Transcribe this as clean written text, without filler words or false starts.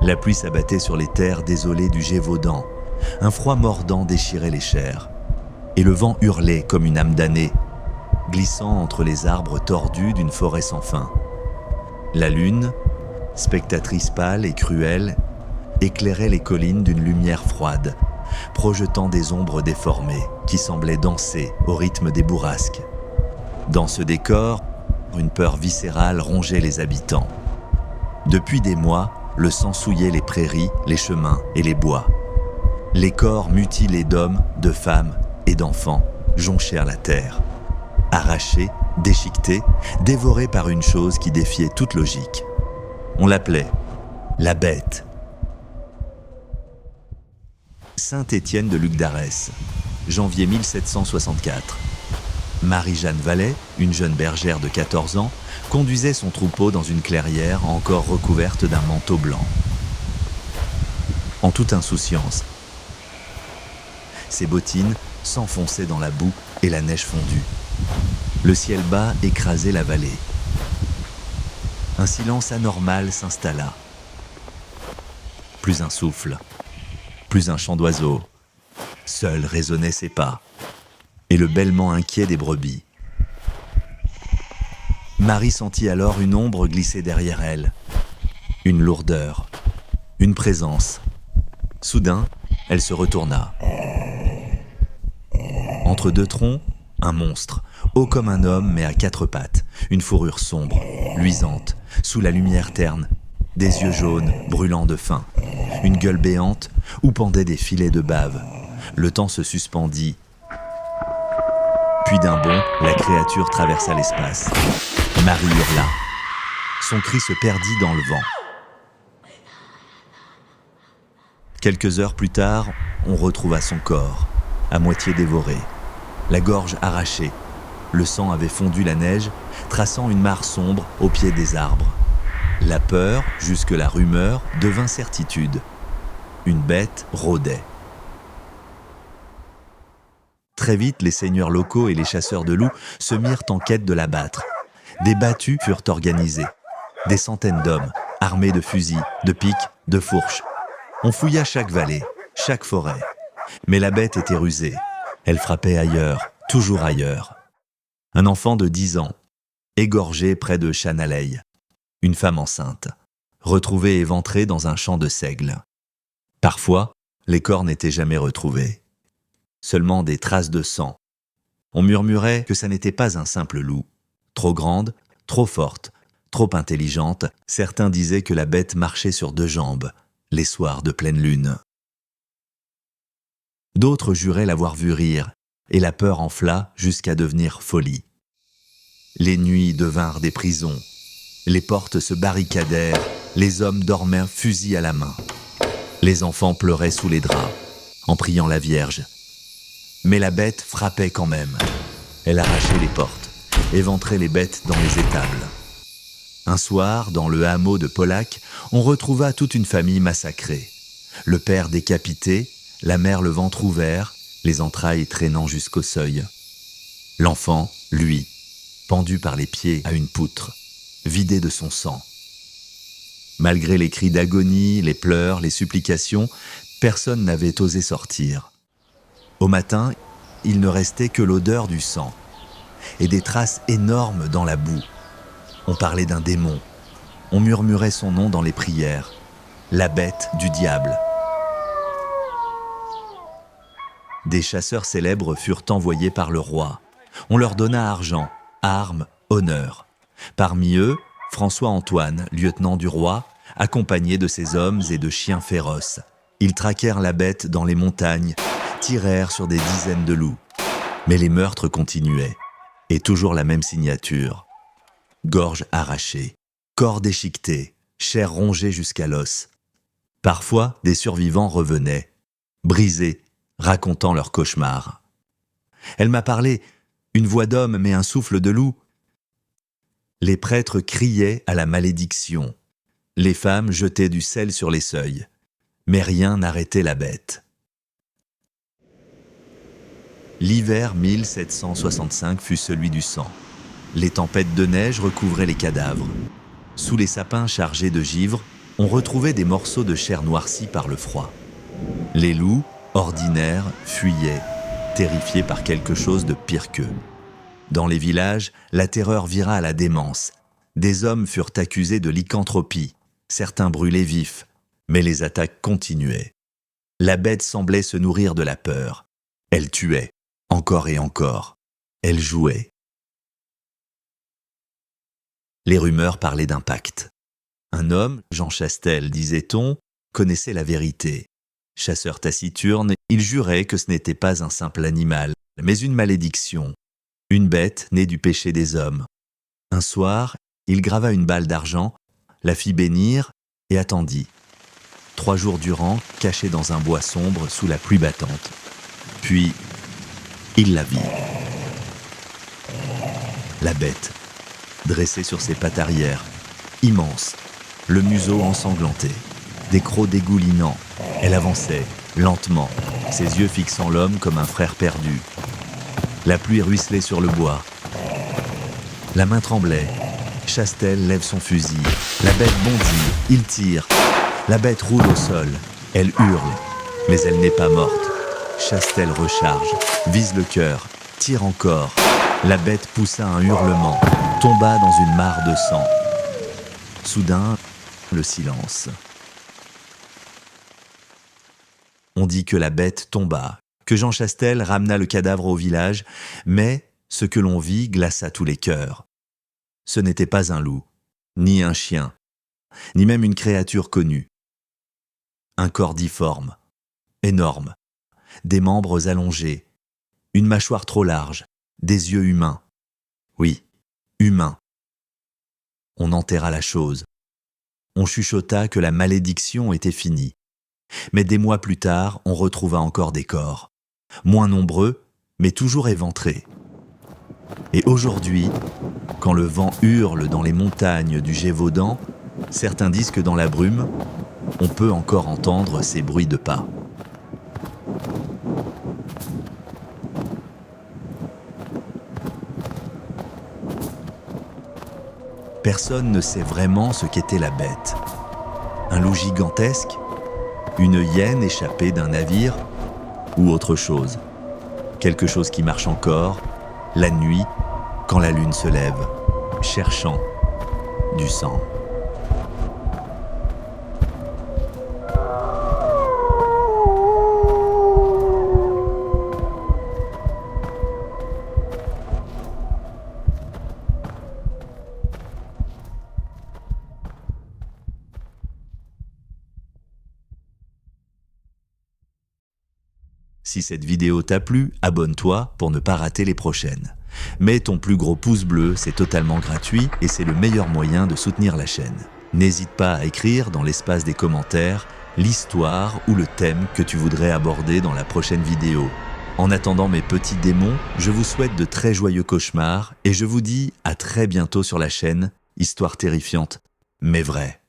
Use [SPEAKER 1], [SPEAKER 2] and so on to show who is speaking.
[SPEAKER 1] La pluie s'abattait sur les terres désolées du Gévaudan. Un froid mordant déchirait les chairs. Et le vent hurlait comme une âme damnée, glissant entre les arbres tordus d'une forêt sans fin. La lune, spectatrice pâle et cruelle, éclairait les collines d'une lumière froide, projetant des ombres déformées qui semblaient danser au rythme des bourrasques. Dans ce décor, une peur viscérale rongeait les habitants. Depuis des mois, le sang souillait les prairies, les chemins et les bois. Les corps mutilés d'hommes, de femmes et d'enfants jonchèrent la terre. Arrachés, déchiquetés, dévorés par une chose qui défiait toute logique. On l'appelait la bête. Saint-Étienne de Lugdarès, janvier 1764. Marie-Jeanne Vallet, une jeune bergère de 14 ans, conduisait son troupeau dans une clairière encore recouverte d'un manteau blanc. En toute insouciance, ses bottines s'enfonçaient dans la boue et la neige fondue. Le ciel bas écrasait la vallée. Un silence anormal s'installa. Plus un souffle, plus un chant d'oiseau. Seuls résonnaient ses pas et le bêlement inquiet des brebis. Marie sentit alors une ombre glisser derrière elle, une lourdeur, une présence. Soudain, elle se retourna. Entre deux troncs, un monstre, haut comme un homme mais à quatre pattes, une fourrure sombre, luisante, sous la lumière terne, des yeux jaunes brûlants de faim, une gueule béante où pendaient des filets de bave. Le temps se suspendit. Puis d'un bond, la créature traversa l'espace. Marie hurla. Son cri se perdit dans le vent. Quelques heures plus tard, on retrouva son corps, à moitié dévoré, la gorge arrachée. Le sang avait fondu la neige, traçant une mare sombre au pied des arbres. La peur, jusque la rumeur, devint certitude. Une bête rôdait. Très vite, les seigneurs locaux et les chasseurs de loups se mirent en quête de l'abattre. Des battues furent organisées. Des centaines d'hommes, armés de fusils, de pics, de fourches. On fouilla chaque vallée, chaque forêt. Mais la bête était rusée. Elle frappait ailleurs, toujours ailleurs. Un enfant de 10 ans, égorgé près de Chanaleille. Une femme enceinte, retrouvée éventrée dans un champ de seigle. Parfois, les corps n'étaient jamais retrouvés. Seulement des traces de sang. On murmurait que ça n'était pas un simple loup. Trop grande, trop forte, trop intelligente, certains disaient que la bête marchait sur deux jambes, les soirs de pleine lune. D'autres juraient l'avoir vue rire, et la peur enfla jusqu'à devenir folie. Les nuits devinrent des prisons. Les portes se barricadèrent, les hommes dormaient fusil à la main. Les enfants pleuraient sous les draps, en priant la Vierge. Mais la bête frappait quand même. Elle arrachait les portes, éventrait les bêtes dans les étables. Un soir, dans le hameau de Polac, on retrouva toute une famille massacrée. Le père décapité, la mère le ventre ouvert, les entrailles traînant jusqu'au seuil. L'enfant, lui, pendu par les pieds à une poutre, vidé de son sang. Malgré les cris d'agonie, les pleurs, les supplications, personne n'avait osé sortir. Au matin, il ne restait que l'odeur du sang et des traces énormes dans la boue. On parlait d'un démon. On murmurait son nom dans les prières. La bête du diable. Des chasseurs célèbres furent envoyés par le roi. On leur donna argent, armes, honneur. Parmi eux, François-Antoine, lieutenant du roi, accompagné de ses hommes et de chiens féroces. Ils traquèrent la bête dans les montagnes, tirèrent sur des dizaines de loups. Mais les meurtres continuaient, et toujours la même signature. Gorge arrachée, corps déchiqueté, chair rongée jusqu'à l'os. Parfois, des survivants revenaient, brisés, racontant leurs cauchemars. Elle m'a parlé, une voix d'homme mais un souffle de loup. Les prêtres criaient à la malédiction. Les femmes jetaient du sel sur les seuils. Mais rien n'arrêtait la bête. L'hiver 1765 fut celui du sang. Les tempêtes de neige recouvraient les cadavres. Sous les sapins chargés de givre, on retrouvait des morceaux de chair noircie par le froid. Les loups, ordinaires, fuyaient, terrifiés par quelque chose de pire qu'eux. Dans les villages, la terreur vira à la démence. Des hommes furent accusés de lycanthropie, certains brûlés vifs, mais les attaques continuaient. La bête semblait se nourrir de la peur. Elle tuait, encore et encore. Elle jouait. Les rumeurs parlaient d'un pacte. Un homme, Jean Chastel, disait-on, connaissait la vérité. Chasseur taciturne, il jurait que ce n'était pas un simple animal, mais une malédiction, une bête née du péché des hommes. Un soir, il grava une balle d'argent, la fit bénir et attendit. 3 jours durant, caché dans un bois sombre sous la pluie battante. Puis, il la vit. La bête, dressée sur ses pattes arrière, immense, le museau ensanglanté, des crocs dégoulinants. Elle avançait, lentement, ses yeux fixant l'homme comme un frère perdu. La pluie ruisselait sur le bois. La main tremblait. Chastel lève son fusil. La bête bondit, il tire. La bête roule au sol. Elle hurle, mais elle n'est pas morte. Chastel recharge, vise le cœur, tire encore. La bête poussa un hurlement, tomba dans une mare de sang. Soudain, le silence. On dit que la bête tomba, que Jean Chastel ramena le cadavre au village, mais ce que l'on vit glaça tous les cœurs. Ce n'était pas un loup, ni un chien, ni même une créature connue. Un corps difforme, énorme, des membres allongés, une mâchoire trop large, des yeux humains. Oui, humains. On enterra la chose. On chuchota que la malédiction était finie. Mais des mois plus tard, on retrouva encore des corps. Moins nombreux, mais toujours éventrés. Et aujourd'hui, quand le vent hurle dans les montagnes du Gévaudan, certains disent que dans la brume, on peut encore entendre ces bruits de pas. Personne ne sait vraiment ce qu'était la bête. Un loup gigantesque ? Une hyène échappée d'un navire ? Ou autre chose ? Quelque chose qui marche encore, la nuit, quand la lune se lève, cherchant du sang. Si cette vidéo t'a plu, abonne-toi pour ne pas rater les prochaines. Mets ton plus gros pouce bleu, c'est totalement gratuit et c'est le meilleur moyen de soutenir la chaîne. N'hésite pas à écrire dans l'espace des commentaires l'histoire ou le thème que tu voudrais aborder dans la prochaine vidéo. En attendant mes petits démons, je vous souhaite de très joyeux cauchemars et je vous dis à très bientôt sur la chaîne Histoire terrifiante, mais vraie.